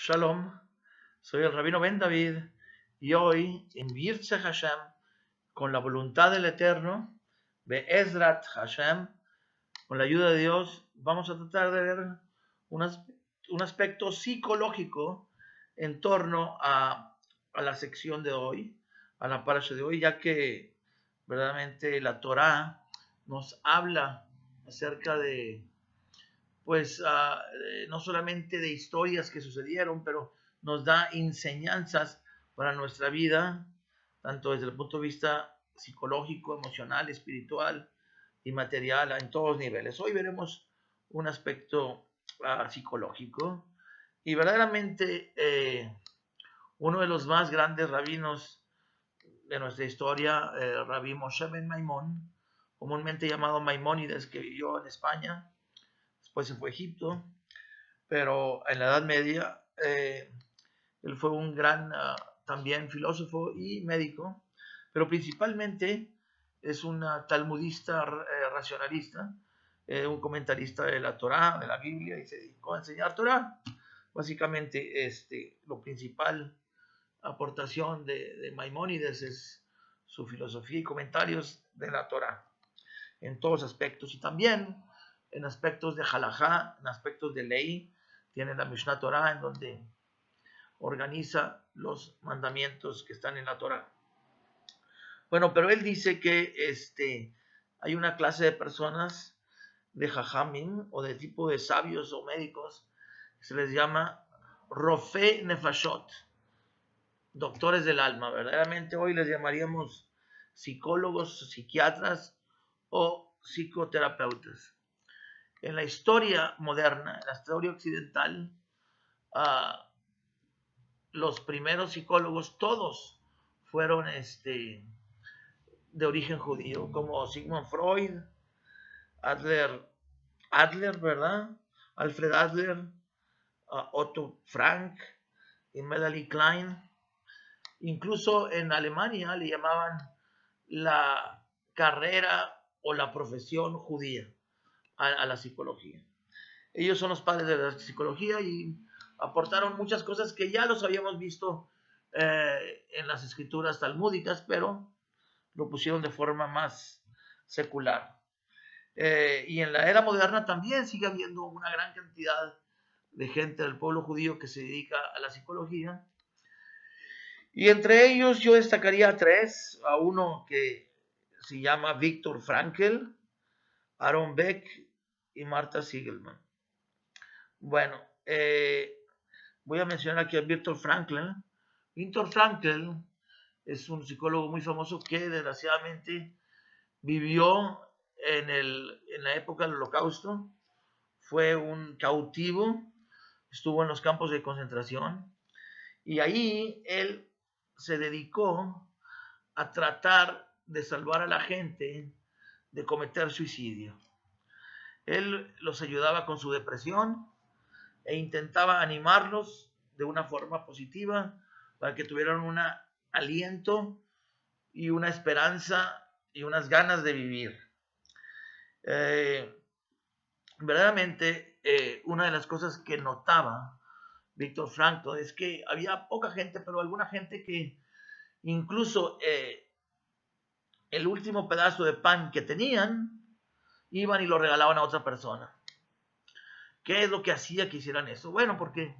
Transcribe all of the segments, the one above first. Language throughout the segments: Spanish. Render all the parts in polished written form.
Shalom, soy el Rabino Ben David y hoy en Yirtzeh Hashem, con la voluntad del Eterno, Be'ezrat Hashem, con la ayuda de Dios, vamos a tratar de ver un aspecto psicológico en torno a la sección de hoy, a la parasha de hoy, ya que verdaderamente la Torá nos habla acerca de no solamente de historias que sucedieron, pero nos da enseñanzas para nuestra vida, tanto desde el punto de vista psicológico, emocional, espiritual y material, en todos los niveles. Hoy veremos un aspecto psicológico y verdaderamente uno de los más grandes rabinos de nuestra historia, Rabbi Moshe Ben Maimón, comúnmente llamado Maimónides, que vivió en España. Después se fue a Egipto, pero en la Edad Media él fue un gran también filósofo y médico, pero principalmente es un talmudista racionalista, un comentarista de la Torá, de la Biblia, y se dedicó a enseñar Torá. Básicamente lo principal aportación de Maimónides es su filosofía y comentarios de la Torá en todos aspectos, y también en aspectos de halajá, en aspectos de ley. Tiene la Mishnah Torah, en donde organiza los mandamientos que están en la Torah. Bueno, pero él dice que hay una clase de personas de jajamim, o de tipo de sabios o médicos, que se les llama Rofe Nefashot, doctores del alma. Verdaderamente hoy les llamaríamos psicólogos, psiquiatras o psicoterapeutas. En la historia moderna, en la historia occidental, los primeros psicólogos todos fueron de origen judío, como Sigmund Freud, Adler, ¿verdad? Alfred Adler, Otto Frank y Melanie Klein. Incluso en Alemania le llamaban la carrera o la profesión judía a la psicología. Ellos son los padres de la psicología y aportaron muchas cosas que ya los habíamos visto en las escrituras talmúdicas, pero lo pusieron de forma más secular. Y en la era moderna también sigue habiendo una gran cantidad de gente del pueblo judío que se dedica a la psicología. Y entre ellos yo destacaría a uno que se llama Viktor Frankl, Aaron Beck y Martha Seligman. Bueno, voy a mencionar aquí a Viktor Frankl. Viktor Frankl es un psicólogo muy famoso que desgraciadamente vivió en la época del Holocausto. Fue un cautivo, estuvo en los campos de concentración y ahí él se dedicó a tratar de salvar a la gente de cometer suicidio. Él los ayudaba con su depresión e intentaba animarlos de una forma positiva para que tuvieran un aliento y una esperanza y unas ganas de vivir. Verdaderamente, una de las cosas que notaba Viktor Frankl es que había poca gente, pero alguna gente que incluso el último pedazo de pan que tenían, iban y lo regalaban a otra persona. ¿Qué es lo que hacía que hicieran eso? Bueno, porque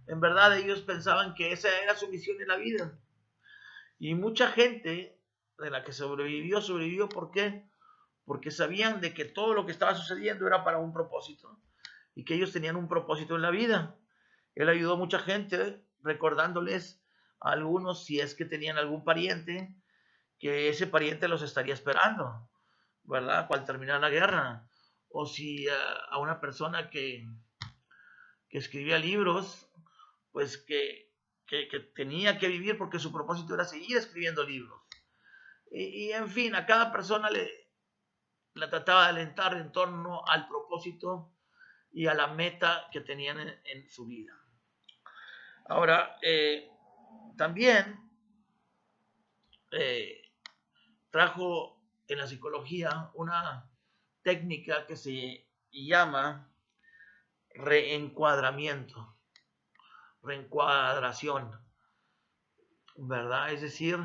en verdad ellos pensaban que esa era su misión en la vida. Y mucha gente de la que sobrevivió, ¿por qué? Porque sabían de que todo lo que estaba sucediendo era para un propósito y que ellos tenían un propósito en la vida. Él ayudó a mucha gente recordándoles a algunos, si es que tenían algún pariente, que ese pariente los estaría esperando, ¿verdad? Al terminar la guerra. O si a una persona que escribía libros, pues que tenía que vivir porque su propósito era seguir escribiendo libros. Y en fin, a cada persona la trataba de alentar en torno al propósito y a la meta que tenían en su vida. Ahora, también trajo en la psicología una técnica que se llama reencuadramiento. reencuadración, ¿verdad? Es decir,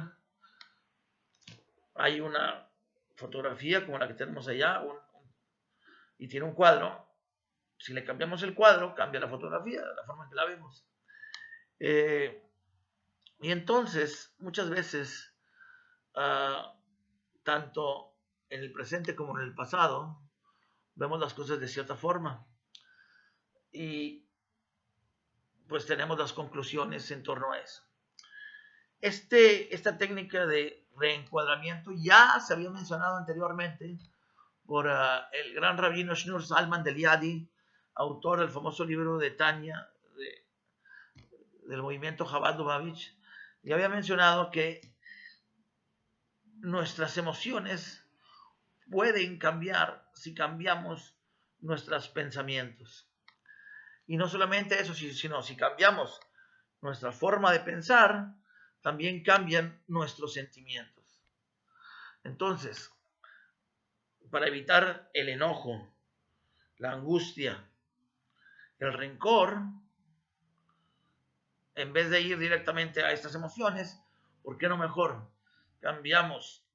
hay una fotografía como la que tenemos allá y tiene un cuadro. Si le cambiamos el cuadro, cambia la fotografía, la forma en que la vemos. Y entonces, muchas veces, tanto en el presente como en el pasado, vemos las cosas de cierta forma. Y pues tenemos las conclusiones en torno a eso. Esta técnica de reencuadramiento ya se había mencionado anteriormente por el gran rabino Shneur Zalman de Liadi, autor del famoso libro de Tanya del movimiento Chabad Lubavitch, y había mencionado que nuestras emociones pueden cambiar si cambiamos nuestros pensamientos. Y no solamente eso, sino si cambiamos nuestra forma de pensar, también cambian nuestros sentimientos. Entonces, para evitar el enojo, la angustia, el rencor, en vez de ir directamente a estas emociones, ¿por qué no mejor cambiamos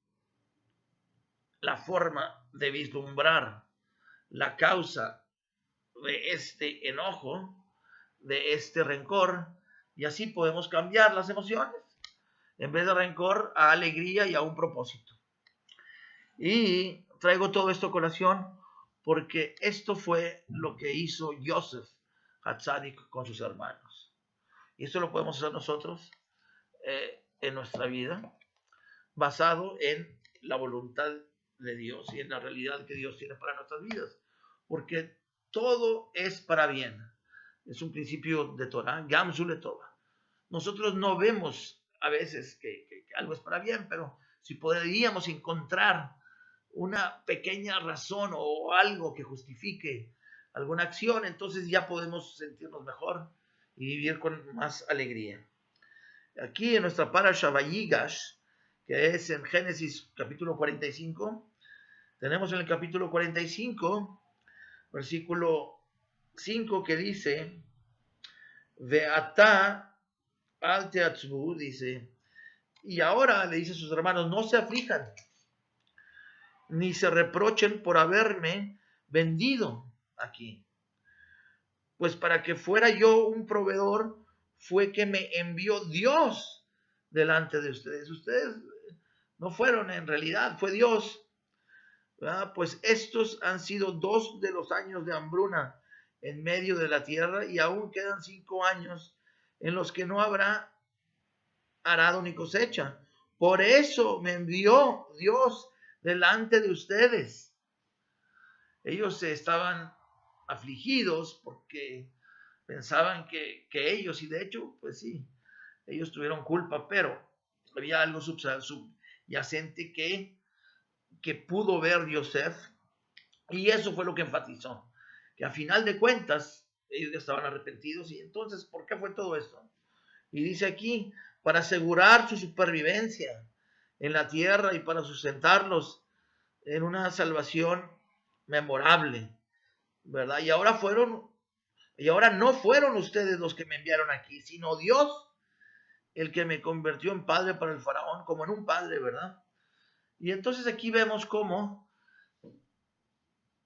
la forma de vislumbrar la causa de este enojo, de este rencor, y así podemos cambiar las emociones, en vez de rencor, a alegría y a un propósito? Y traigo todo esto a colación porque esto fue lo que hizo Yosef Hatzadik con sus hermanos. Y esto lo podemos hacer nosotros en nuestra vida, basado en la voluntad de Dios y en la realidad que Dios tiene para nuestras vidas. Porque todo es para bien. Es un principio de Torah, Gamzu le Torah. Nosotros no vemos a veces que algo es para bien, pero si podríamos encontrar una pequeña razón o algo que justifique alguna acción, entonces ya podemos sentirnos mejor y vivir con más alegría. Aquí en nuestra parasha Vayigash, que es en Génesis capítulo 45, tenemos en el capítulo 45, versículo 5, que dice, Ve'ata al teatzbu, dice, y ahora le dice a sus hermanos, no se aflijan, ni se reprochen por haberme vendido aquí. Pues para que fuera yo un proveedor, fue que me envió Dios delante de ustedes. Ustedes no fueron en realidad, fue Dios. ¿Verdad? Pues estos han sido 2 de los años de hambruna en medio de la tierra, y aún quedan 5 años en los que no habrá arado ni cosecha. Por eso me envió Dios delante de ustedes. Ellos estaban afligidos porque pensaban que ellos, y de hecho, pues sí, ellos tuvieron culpa, pero había algo subyacente que pudo ver Yosef, y eso fue lo que enfatizó, que a final de cuentas ellos ya estaban arrepentidos. Y entonces, ¿por qué fue todo esto? Y dice aquí, para asegurar su supervivencia en la tierra y para sustentarlos en una salvación memorable, ¿verdad? Y ahora no fueron ustedes los que me enviaron aquí, sino Dios el que me convirtió en padre para el faraón, como en un padre, ¿verdad? Y entonces aquí vemos cómo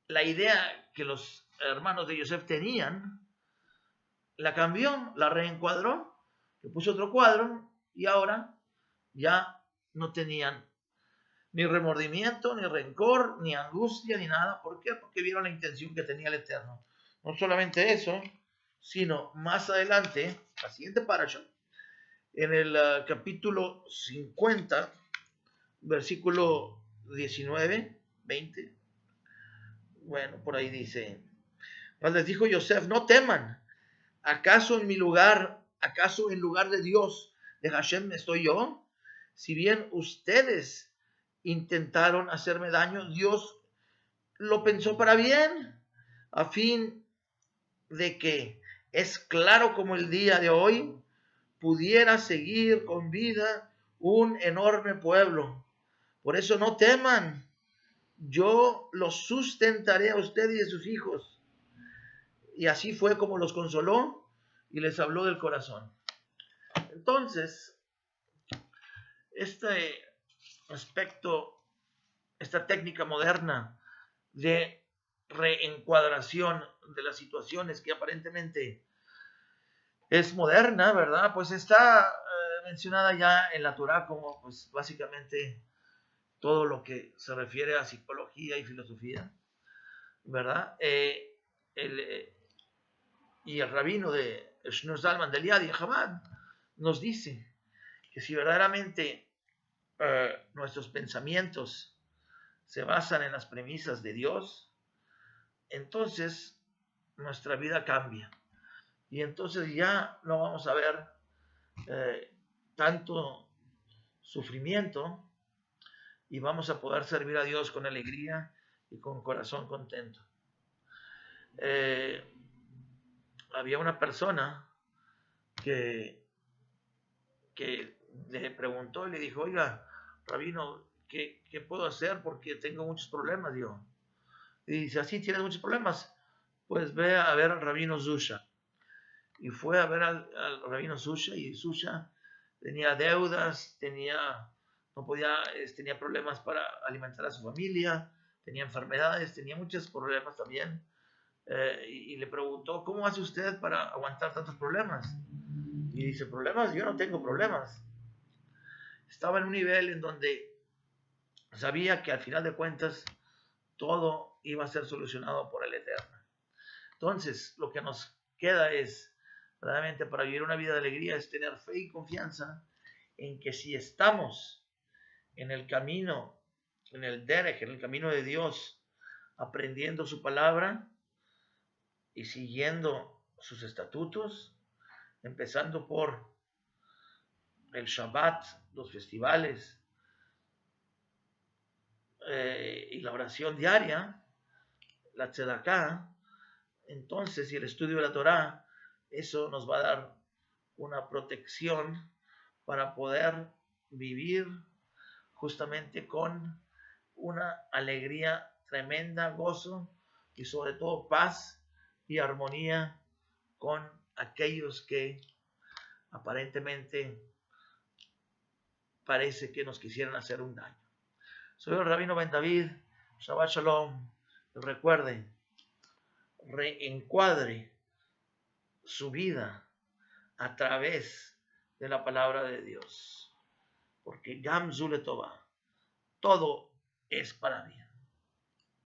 la idea que los hermanos de Yosef tenían, la cambió, la reencuadró, le puso otro cuadro, y ahora ya no tenían ni remordimiento, ni rencor, ni angustia, ni nada. ¿Por qué? Porque vieron la intención que tenía el Eterno. No solamente eso, sino más adelante, la siguiente parasha, en el capítulo 50, versículo 19, 20, bueno, por ahí dice, pues les dijo Yosef, no teman, ¿acaso en lugar de Dios, de Hashem, estoy yo? Si bien ustedes intentaron hacerme daño, Dios lo pensó para bien, a fin de que, es claro como el día de hoy, pudiera seguir con vida un enorme pueblo. Por eso no teman, yo los sustentaré a ustedes y a sus hijos. Y así fue como los consoló, y les habló del corazón. Entonces, este aspecto, esta técnica moderna de reencuadración de las situaciones que aparentemente es moderna, ¿verdad? Pues está mencionada ya en la Torá como pues básicamente todo lo que se refiere a psicología y filosofía, ¿verdad? Y el rabino de Shneur Zalman de Liadi y Chabad nos dice que si verdaderamente nuestros pensamientos se basan en las premisas de Dios, entonces nuestra vida cambia. Y entonces ya no vamos a ver tanto sufrimiento y vamos a poder servir a Dios con alegría y con corazón contento. Había una persona que le preguntó y le dijo, oiga, rabino, ¿qué puedo hacer? Porque tengo muchos problemas, yo. Y dice, ¿así tienes muchos problemas? Pues ve a ver al rabino Zusha. Y fue a ver al rabino Zusha, y Zusha tenía deudas, tenía problemas para alimentar a su familia, tenía enfermedades, tenía muchos problemas también. Y le preguntó, ¿cómo hace usted para aguantar tantos problemas? Y dice, ¿problemas? Yo no tengo problemas. Estaba en un nivel en donde sabía que al final de cuentas todo iba a ser solucionado por el Eterno. Entonces, lo que nos queda es, verdaderamente, para vivir una vida de alegría, es tener fe y confianza en que si estamos en el camino, en el derech, en el camino de Dios, aprendiendo su palabra y siguiendo sus estatutos, empezando por el Shabbat, los festivales y la oración diaria, la tzedakah, entonces, y el estudio de la Torah, eso nos va a dar una protección para poder vivir justamente con una alegría tremenda, gozo y sobre todo paz y armonía con aquellos que aparentemente parece que nos quisieran hacer un daño. Soy el Rabino Ben David, Shabbat Shalom. Recuerde, reencuadre su vida a través de la palabra de Dios, porque Gam Zuletova, todo es para bien.